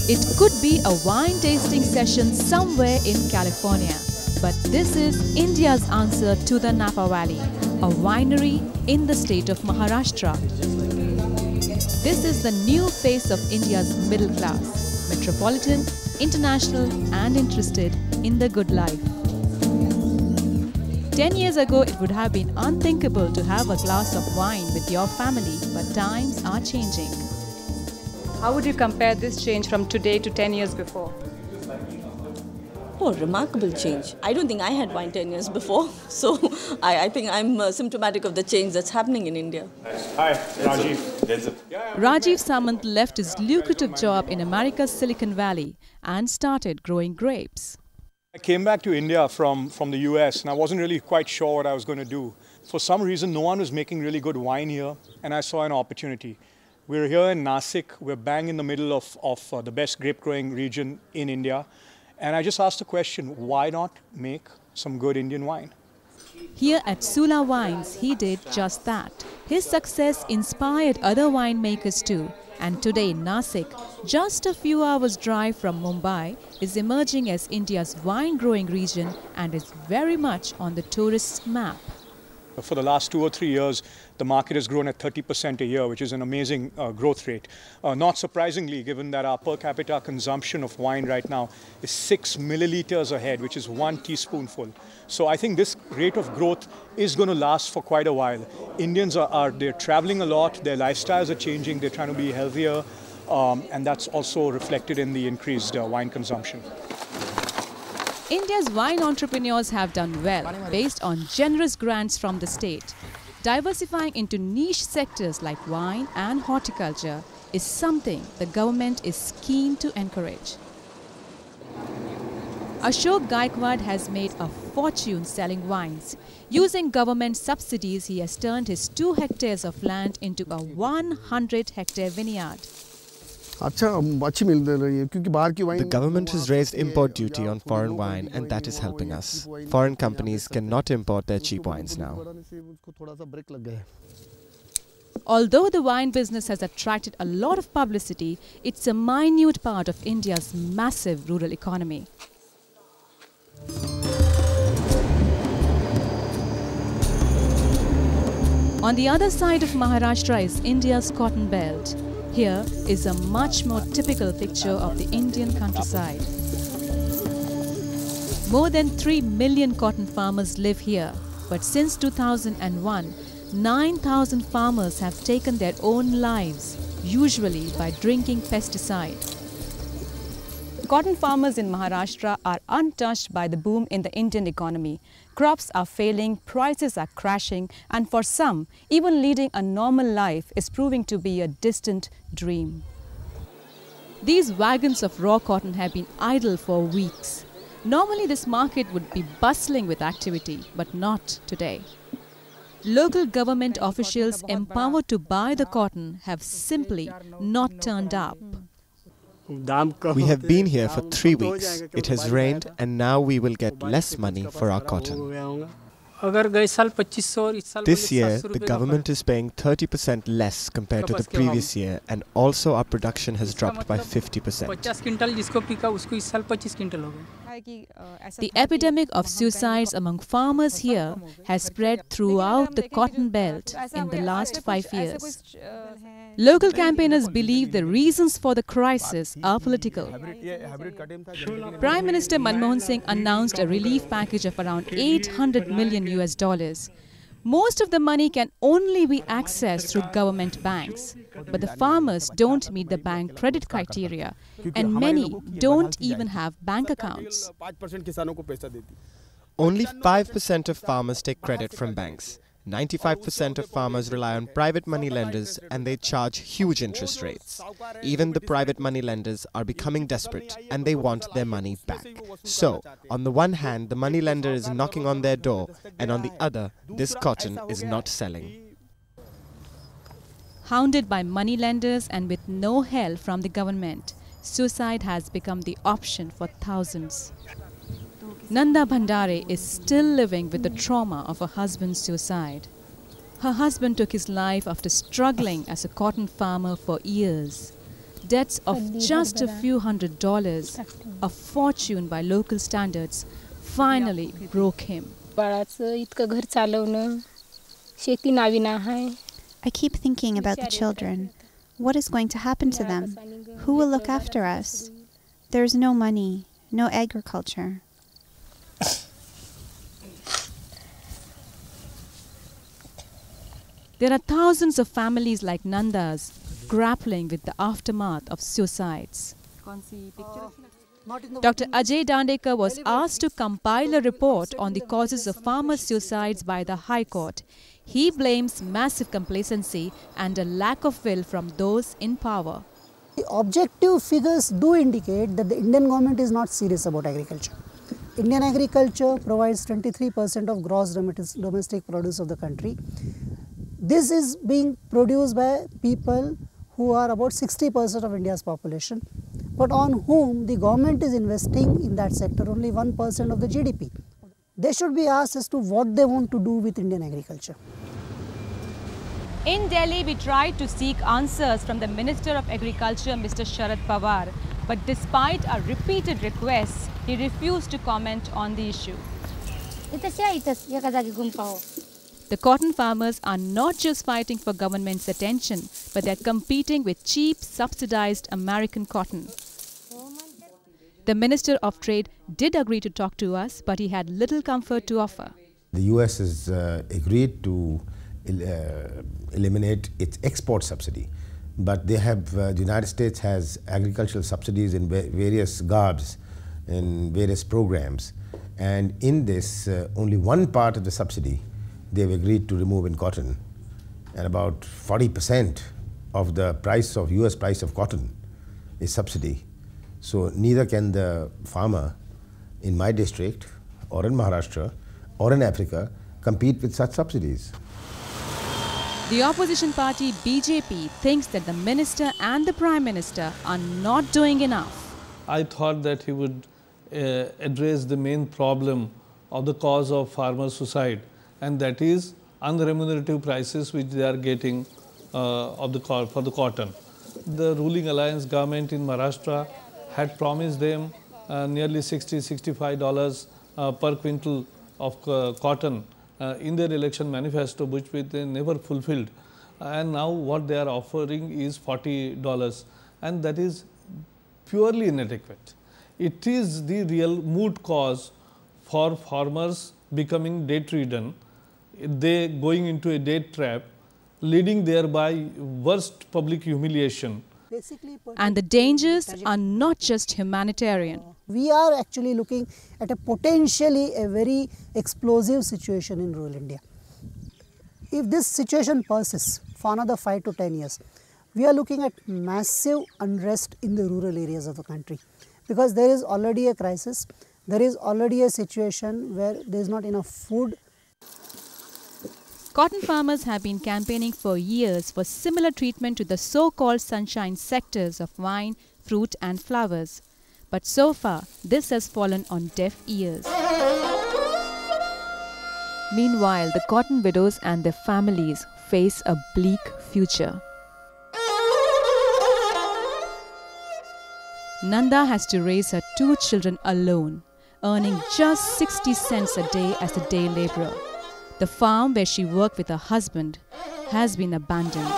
It could be a wine tasting session somewhere in California, but this is India's answer to the Napa Valley, a winery in the state of Maharashtra. This is the new face of India's middle class, metropolitan, international and interested in the good life. 10 years ago, it would have been unthinkable to have a glass of wine with your family, but times are changing. How would you compare this change from today to 10 years before? Oh, remarkable change. I don't think I had wine 10 years before. So I think I'm symptomatic of the change that's happening in India. Hi, Rajiv. Rajiv Samant left his lucrative job in America's Silicon Valley and started growing grapes. I came back to India from the US and I wasn't really quite sure what I was going to do. For some reason, no one was making really good wine here and I saw an opportunity. We're here in Nasik. We're bang in the middle of the best grape growing region in India. And I just asked the question, why not make some good Indian wine? Here at Sula Wines, he did just that. His success inspired other winemakers too. And today, Nasik, just a few hours' drive from Mumbai, is emerging as India's wine-growing region and is very much on the tourist's map. For the last 2 or 3 years, the market has grown at 30% a year, which is an amazing growth rate. Not surprisingly, given that our per capita consumption of wine right now is 6 milliliters a head, which is 1 teaspoonful. So I think this rate of growth is going to last for quite a while. Indians they're traveling a lot, their lifestyles are changing, they're trying to be healthier, and that's also reflected in the increased wine consumption. India's wine entrepreneurs have done well based on generous grants from the state. Diversifying into niche sectors like wine and horticulture is something the government is keen to encourage. Ashok Gaikwad has made a fortune selling wines. Using government subsidies, he has turned his 2 hectares of land into a 100-hectare vineyard. The government has raised import duty on foreign wine and that is helping us. Foreign companies cannot import their cheap wines now. Although the wine business has attracted a lot of publicity, it's a minute part of India's massive rural economy. On the other side of Maharashtra is India's cotton belt. Here is a much more typical picture of the Indian countryside. More than 3 million cotton farmers live here, but since 2001, 9,000 farmers have taken their own lives, usually by drinking pesticide. Cotton farmers in Maharashtra are untouched by the boom in the Indian economy. Crops are failing, prices are crashing, and for some, even leading a normal life is proving to be a distant dream. These wagons of raw cotton have been idle for weeks. Normally this market would be bustling with activity, but not today. Local government officials empowered to buy the cotton have simply not turned up. We have been here for 3 weeks. It has rained and now we will get less money for our cotton. This year, the government is paying 30% less compared to the previous year and also our production has dropped by 50%. The epidemic of suicides among farmers here has spread throughout the cotton belt in the last 5 years. Local campaigners believe the reasons for the crisis are political. Prime Minister Manmohan Singh announced a relief package of around $800 million. Most of the money can only be accessed through government banks, but the farmers don't meet the bank credit criteria and many don't even have bank accounts. Only 5% of farmers take credit from banks. 95% of farmers rely on private money lenders and they charge huge interest rates. Even the private money lenders are becoming desperate and they want their money back. So, on the one hand, the money lender is knocking on their door and on the other, this cotton is not selling. Hounded by money lenders and with no help from the government, suicide has become the option for thousands. Nanda Bhandare is still living with the trauma of her husband's suicide. Her husband took his life after struggling as a cotton farmer for years. Debts of just a few $100, a fortune by local standards, finally broke him. I keep thinking about the children. What is going to happen to them? Who will look after us? There's no money, no agriculture. There are thousands of families like Nanda's grappling with the aftermath of suicides. Dr. Ajay Dandekar was asked to compile a report on the causes of farmer suicides by the High Court. He blames massive complacency and a lack of will from those in power. The objective figures do indicate that the Indian government is not serious about agriculture. Indian agriculture provides 23% of gross domestic produce of the country. This is being produced by people who are about 60% of India's population, but on whom the government is investing in that sector only 1% of the GDP. They should be asked as to what they want to do with Indian agriculture. In Delhi, we tried to seek answers from the Minister of Agriculture, Mr. Sharad Pawar, but despite our repeated requests, he refused to comment on the issue. The cotton farmers are not just fighting for government's attention, but they're competing with cheap, subsidized American cotton. The Minister of Trade did agree to talk to us, but he had little comfort to offer. The US has agreed to eliminate its export subsidy, but they have, the United States has agricultural subsidies in various garbs and various programs, and in this only one part of the subsidy they've agreed to remove in cotton, and about 40% of the price of US price of cotton is subsidy. So neither can the farmer in my district or in Maharashtra or in Africa compete with such subsidies. The opposition party BJP thinks that the minister and the Prime Minister are not doing enough. I thought that he would address the main problem of the cause of farmer suicide, and that is unremunerative prices which they are getting for the cotton. The ruling alliance government in Maharashtra had promised them nearly $60–65 per quintal of cotton in their election manifesto, which they never fulfilled. And now what they are offering is $40, and that is purely inadequate. It is the real root cause for farmers becoming debt-ridden, they going into a debt trap, leading thereby worst public humiliation. And the dangers are not just humanitarian. We are actually looking at a potentially a very explosive situation in rural India. If this situation persists for another 5 to 10 years, we are looking at massive unrest in the rural areas of the country, because there is already a crisis, there is already a situation where there is not enough food. Cotton farmers have been campaigning for years for similar treatment to the so-called sunshine sectors of wine, fruit and flowers. But so far, this has fallen on deaf ears. Meanwhile, the cotton widows and their families face a bleak future. Nanda has to raise her 2 children alone, earning just 60 cents a day as a day laborer. The farm where she worked with her husband has been abandoned.